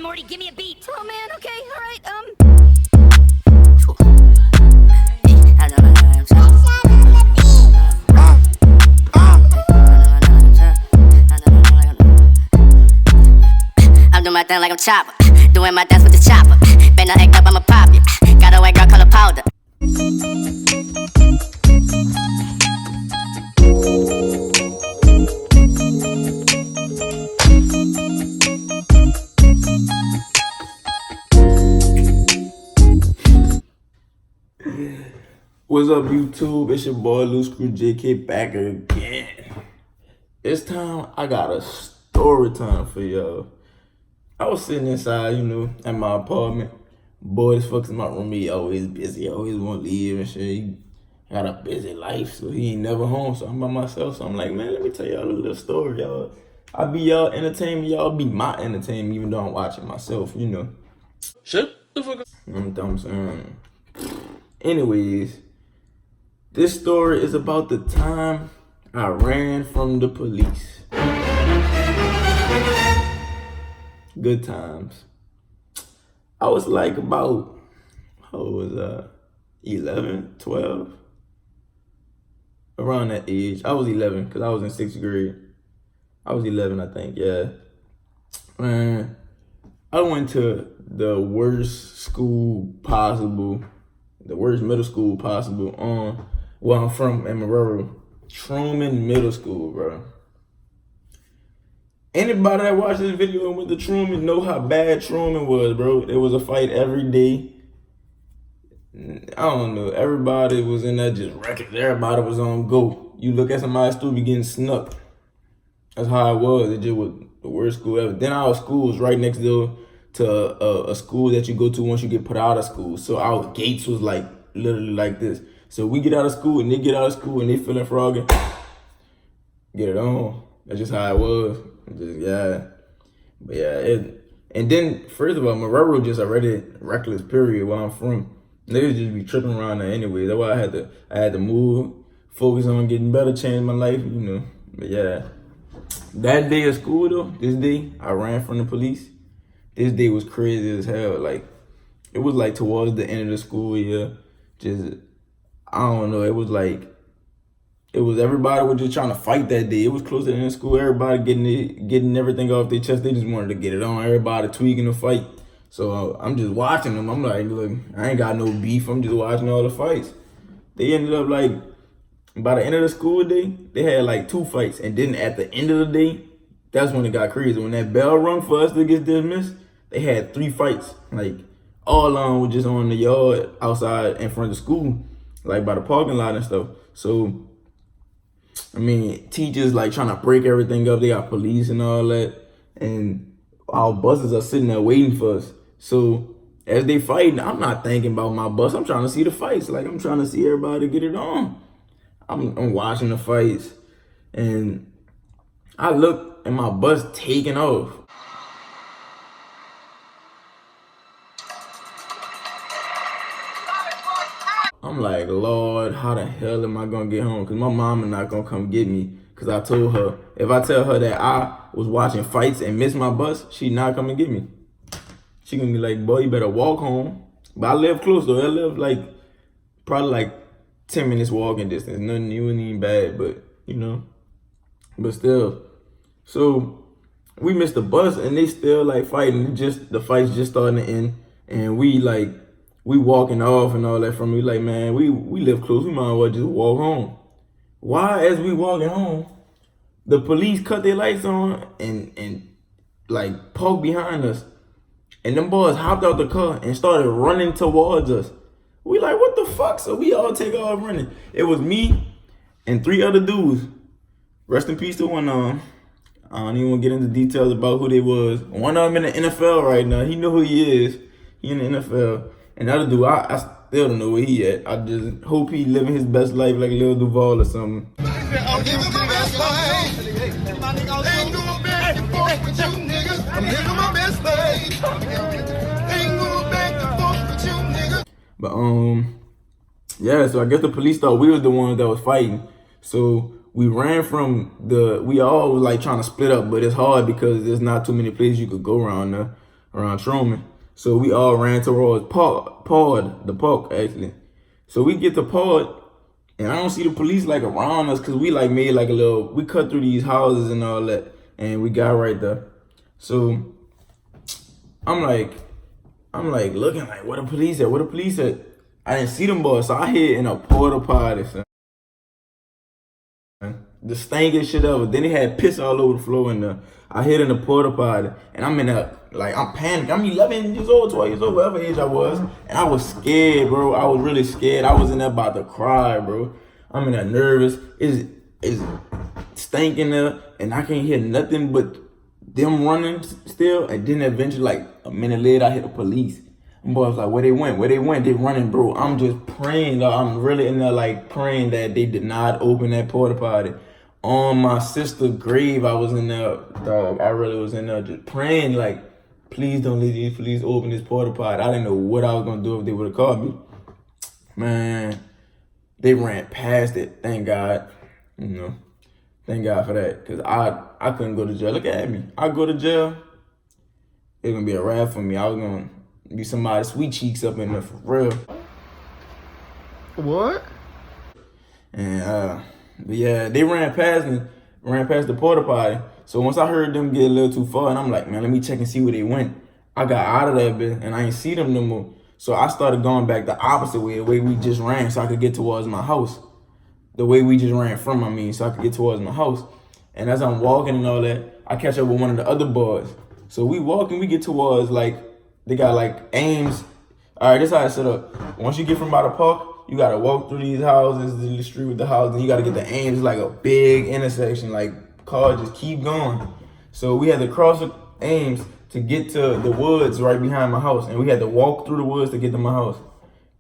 Morty, give me a beat. Oh man, okay, alright, I'm doing my thing like I'm Chopper, doing my dance with the chopper. Been act up, I'ma pop it. Got a white girl color powder. What's up, YouTube? It's your boy LooseScrewJK back again. This time I got a story time for y'all. I was sitting inside, at my apartment. Boy, this fucks my roommate always busy, always want to leave and shit. He got a busy life, so he ain't never home. So I'm by myself. So I'm like, man, let me tell y'all a little story, y'all. I be y'all entertainment, y'all be my entertainment, even though I'm watching myself, Shut the fuck up. I'm dumb saying. Anyways, this story is about the time I ran from the police. Good times. I was like about, 11, 12? Around that age. I was 11 because I was in 6th grade. I was 11, I think, yeah. Man, I went to the worst school possible, the worst middle school possible where I'm from in Marrero. Truman Middle School, bro. Anybody that watched this video and went to Truman know how bad Truman was, bro. There was a fight every day. I don't know. Everybody was in there just reckless. Everybody was on go. You look at somebody's stool, be getting snuck. That's how it was. It just was the worst school ever. Then our school was right next door to a school that you go to once you get put out of school. So our gates was like literally like this. So we get out of school and they get out of school and they feeling froggy. Get it on. That's just how it was. Just, yeah. But yeah, and then first of all, Marrero just already reckless period where I'm from. Niggas just be tripping around there anyway. That's why I had to move, focus on getting better, change my life, But yeah. That day of school though, this day, I ran from the police. This day was crazy as hell. Like, it was like towards the end of the school year. Just, I don't know, it was everybody was just trying to fight that day. It was close to the end of school. Everybody getting everything off their chest. They just wanted to get it on. Everybody tweaking the fight. So I'm just watching them. I'm like, look, I ain't got no beef. I'm just watching all the fights. They ended up like, by the end of the school day, they had like 2 fights. And then at the end of the day, that's when it got crazy. When that bell rung for us to get dismissed, they had 3 fights. Like, all of them were just on the yard outside in front of the school, like by the parking lot and stuff. So, I mean, teachers like trying to break everything up. They got police and all that. And our buses are sitting there waiting for us. So as they fighting, I'm not thinking about my bus. I'm trying to see the fights. Like, I'm trying to see everybody get it on. I'm watching the fights. And I look and my bus taking off. I'm like, Lord, how the hell am I gonna get home? Because my mama not gonna come get me. Because I told her, if I tell her that I was watching fights and missed my bus, she not coming get me. She gonna be like, boy, you better walk home. But I live close though. I live probably like 10 minutes walking distance. Nothing even bad, but but still. So we missed the bus and they still like fighting. The fight's just starting to end. And we walking off and all that from me. Like, man, we live close. We might as well just walk home. Why, as we walking home, the police cut their lights on and like poked behind us. And them boys hopped out the car and started running towards us. We like, what the fuck? So we all take off running. It was me and 3 other dudes. Rest in peace to one of them. I don't even want to get into details about who they was. One of them in the NFL right now. He know who he is. He in the NFL. And the other dude, I still don't know where he at. I just hope he living his best life like Lil Duval or something. I'm living my best life. Ain't going back and forth with you niggas. I'm living my best life. Ain't going back and forth with you niggas. But yeah, so I guess the police thought we was the ones that was fighting. So we ran from we all was like trying to split up, but it's hard because there's not too many places you could go around around Truman. So we all ran towards the park actually. So we get to Pod, and I don't see the police like around us because we like made like we cut through these houses and all that, and we got right there. So I'm like looking like, where the police at? Where the police at? I didn't see them boys, so I hid in a porta potty, son. The stankiest shit ever. Then they had piss all over the floor in there. I hid in the porta potty, and I'm in there, like, I'm panicking. I'm 11 years old, 12 years old, whatever age I was, and I was scared, bro. I was really scared. I was in there about to cry, bro. I'm in there nervous. It's stinking there, and I can't hear nothing but them running still. And then eventually, like a minute later, I hit the police. And boy, I was like, where they went? Where they went? They running, bro. I'm just praying, dog. I'm really in there, like, praying that they did not open that porta potty. On my sister's grave, I was in there, dog. I really was in there just praying, like, please don't let these police open this porta potty. I didn't know what I was gonna do if they would have caught me. Man, they ran past it. Thank God, you know. Thank God for that, cause I couldn't go to jail. Look at me. I go to jail, it's gonna be a wrap for me. I was gonna be somebody's sweet cheeks up in there for real. What? And but yeah, they ran past the porta potty. So once I heard them get a little too far, and I'm like, man, let me check and see where they went. I got out of that bit, and I ain't see them no more. So I started going back the opposite way, the way we just ran, so I could get towards my house. The way we just ran from, so I could get towards my house. And as I'm walking and all that, I catch up with one of the other boys. So we walking, we get towards, like, they got like Ames. All right, this how it's set up. Once you get from by the park, you gotta walk through these houses, the street with the house, and you gotta get to Ames. It's like a big intersection, like cars just keep going. So we had to cross Ames to get to the woods right behind my house, and we had to walk through the woods to get to my house.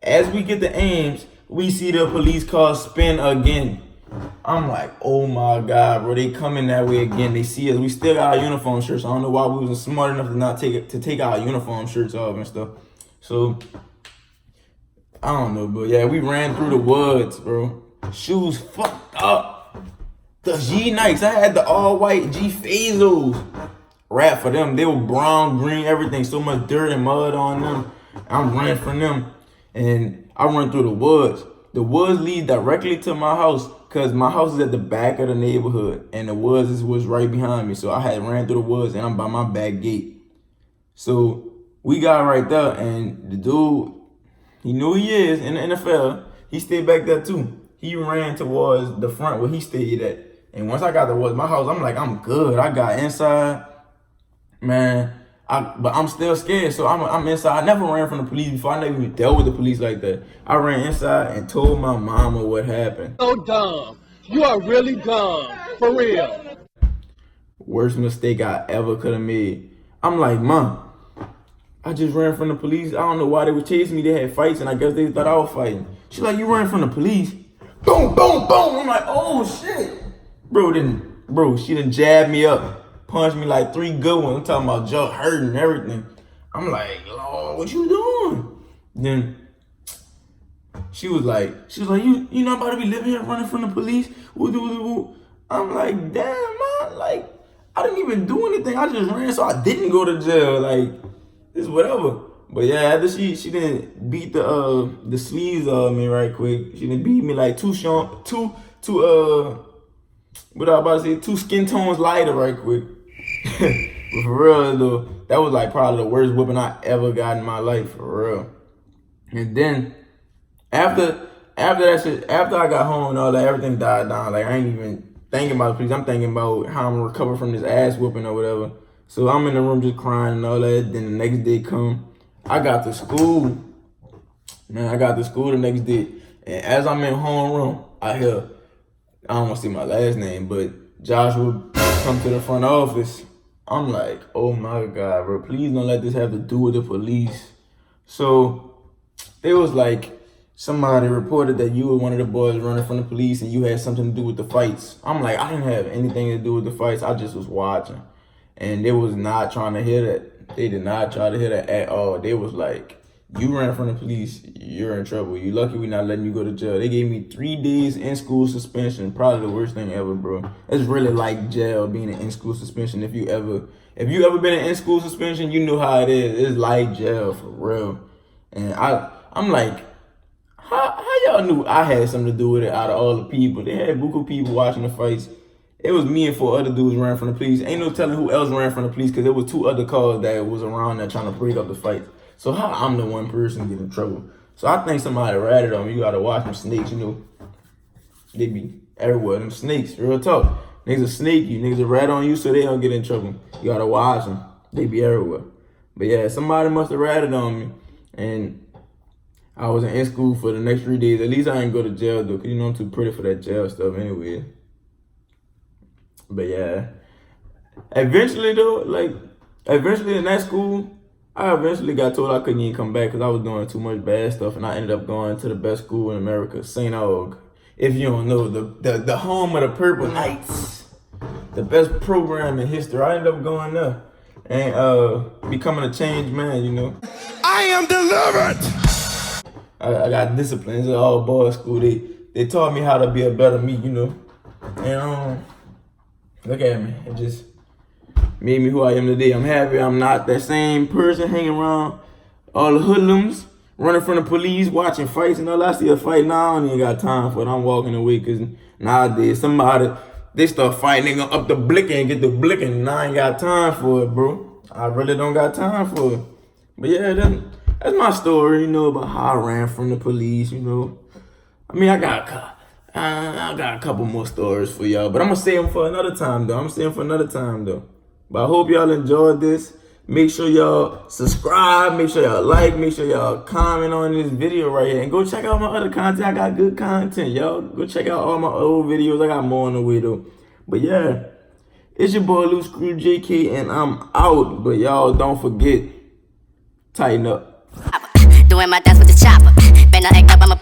As we get to Ames, we see the police car spin again. I'm like, oh my God, bro, they coming that way again. They see us. We still got our uniform shirts. I don't know why we wasn't smart enough to not take our uniform shirts off and stuff. So I don't know, but yeah, we ran through the woods, bro. Shoes fucked up. The G Nikes, I had the all white G Fazos. Rap for them. They were brown, green, everything. So much dirt and mud on them. I'm running from them, and I run through the woods. The woods lead directly to my house, because my house is at the back of the neighborhood, and the woods was right behind me. So I had ran through the woods, and I'm by my back gate. So we got right there, and the dude, he knew he is in the NFL. He stayed back there too. He ran towards the front where he stayed at. And once I got towards my house, I'm like, I'm good. I got inside, man. But I'm still scared, so I'm inside. I never ran from the police before. I never even dealt with the police like that. I ran inside and told my mama what happened. So dumb. You are really dumb. For real. Worst mistake I ever could have made. I'm like, Mom, I just ran from the police. I don't know why they were chasing me. They had fights, and I guess they thought I was fighting. She's like, you ran from the police? Boom, boom, boom. I'm like, oh, shit. Bro, she done jabbed me up. Punched me like 3 good ones. I'm talking about jaw hurting and everything. I'm like, Lord, what you doing? Then she was like, you not about to be living here running from the police? I'm like, damn, man, like, I didn't even do anything. I just ran, so I didn't go to jail. Like, it's whatever. But yeah, after she didn't beat the sleeves of me right quick. She didn't beat me like two skin tones lighter right quick. But for real though, that was like probably the worst whooping I ever got in my life, for real. And then after that shit, after I got home and all that, everything died down. Like, I ain't even thinking about the police. I'm thinking about how I'm gonna recover from this ass whooping or whatever. So I'm in the room just crying and all that. Then the next day come, I got to school. Man, I got to school the next day. And as I'm in homeroom, I hear, I don't want to say my last name, but Joshua come to the front office. I'm like, oh my God, bro, please don't let this have to do with the police. So it was like, somebody reported that you were one of the boys running from the police and you had something to do with the fights. I'm like, I didn't have anything to do with the fights. I just was watching. And they was not trying to hear that. They did not try to hear that at all. They was like, you ran from the police, you're in trouble. You lucky we not letting you go to jail. They gave me 3 days in school suspension. Probably the worst thing ever, bro. It's really like jail, being an in school suspension. If you ever If you ever been in school suspension, you know how it is. It's like jail for real. And I'm like, how y'all knew I had something to do with it out of all the people? They had buku people watching the fights. It was me and 4 other dudes ran from the police. Ain't no telling who else ran from the police because there was 2 other cars that was around there trying to break up the fight. So how I'm the one person getting in trouble? So I think somebody ratted on me. You gotta watch them snakes, you know. They be everywhere. Them snakes, real talk. Niggas will snake you. Niggas will rat on you so they don't get in trouble. You gotta watch them. They be everywhere. But yeah, somebody must have ratted on me. And I was in school for the next 3 days. At least I didn't go to jail though, because you know I'm too pretty for that jail stuff anyway. But yeah. Eventually though, eventually in that school, I eventually got told I couldn't even come back because I was doing too much bad stuff, and I ended up going to the best school in America, St. Aug. If you don't know, the home of the Purple Knights, the best program in history. I ended up going there and becoming a changed man, you know. I am delivered. I got discipline. It's an all boys school. They taught me how to be a better me, you know. And look at me. It just made me who I am today. I'm happy I'm not that same person hanging around all the hoodlums, running from the police, watching fights and all that. I see a fight now, I don't even got time for it. I'm walking away because nowadays they start fighting, they gonna up the blicking and get the blicking, and I ain't got time for it, bro. I really don't got time for it. But yeah, that's my story, you know, about how I ran from the police, you know. I mean, I got a couple more stories for y'all, but I'm gonna save them for another time, though. But I hope y'all enjoyed this. Make sure y'all subscribe, make sure y'all like, make sure y'all comment on this video right here. And go check out my other content. I got good content, y'all. Go check out all my old videos. I got more on the way, though. But yeah, it's your boy LooseScrewJK, and I'm out. But y'all don't forget, tighten up. Doing my dance with the chopper. Been act up, I'm a